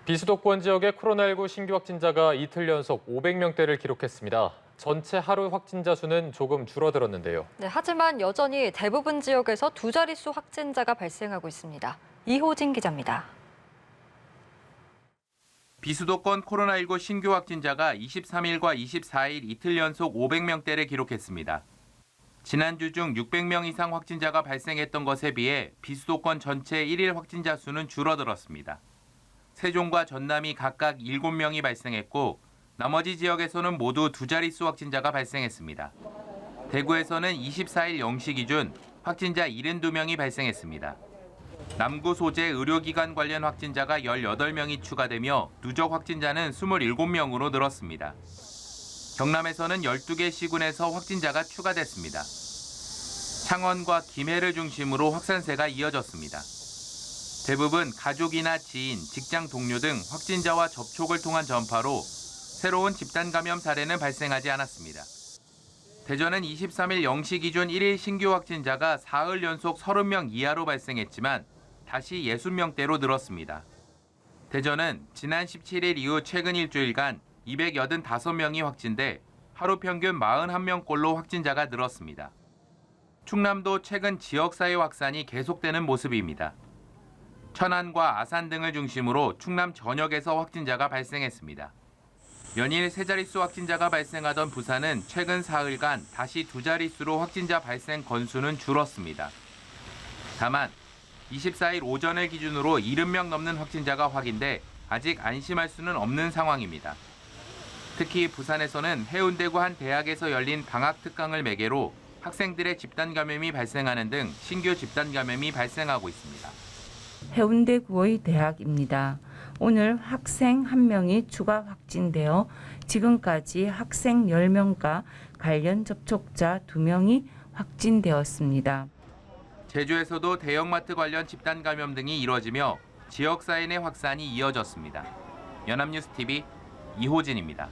비수도권 지역의 코로나19 신규 확진자가 이틀 연속 500명대를 기록했습니다. 전체 하루 확진자 수는 조금 줄어들었는데요. 네, 하지만 여전히 대부분 지역에서 두 자릿수 확진자가 발생하고 있습니다. 이호진 기자입니다. 비수도권 코로나19 신규 확진자가 23일과 24일 이틀 연속 500명대를 기록했습니다. 지난주 중 600명 이상 확진자가 발생했던 것에 비해 비수도권 전체 1일 확진자 수는 줄어들었습니다. 세종과 전남이 각각 7명이 발생했고 나머지 지역에서는 모두 두 자릿수 확진자가 발생했습니다. 대구에서는 24일 0시 기준 확진자 72명이 발생했습니다. 남구 소재 의료기관 관련 확진자가 18명이 추가되며 누적 확진자는 27명으로 늘었습니다. 경남에서는 12개 시군에서 확진자가 추가됐습니다. 창원과 김해를 중심으로 확산세가 이어졌습니다. 대부분 가족이나 지인, 직장 동료 등 확진자와 접촉을 통한 전파로 새로운 집단 감염 사례는 발생하지 않았습니다. 대전은 23일 0시 기준 1일 신규 확진자가 사흘 연속 30명 이하로 발생했지만 다시 60명대로 늘었습니다. 대전은 지난 17일 이후 최근 일주일간 285명이 확진돼 하루 평균 41명꼴로 확진자가 늘었습니다. 충남도 최근 지역사회 확산이 계속되는 모습입니다. 천안과 아산 등을 중심으로 충남 전역에서 확진자가 발생했습니다. 연일 세 자릿수 확진자가 발생하던 부산은 최근 사흘간 다시 두 자릿수로 확진자 발생 건수는 줄었습니다. 다만 24일 오전을 기준으로 70명 넘는 확진자가 확인돼 아직 안심할 수는 없는 상황입니다. 특히 부산에서는 해운대구 한 대학에서 열린 방학 특강을 매개로 학생들의 집단 감염이 발생하는 등 신규 집단 감염이 발생하고 있습니다. 해운대구의 대학입니다. 오늘 학생 1명이 추가 확진되어 지금까지 학생 10명과 관련 접촉자 2명이 확진되었습니다. 제주에서도 대형마트 관련 집단 감염 등이 이뤄지며 지역사회 내 확산이 이어졌습니다. 연합뉴스TV 이호진입니다.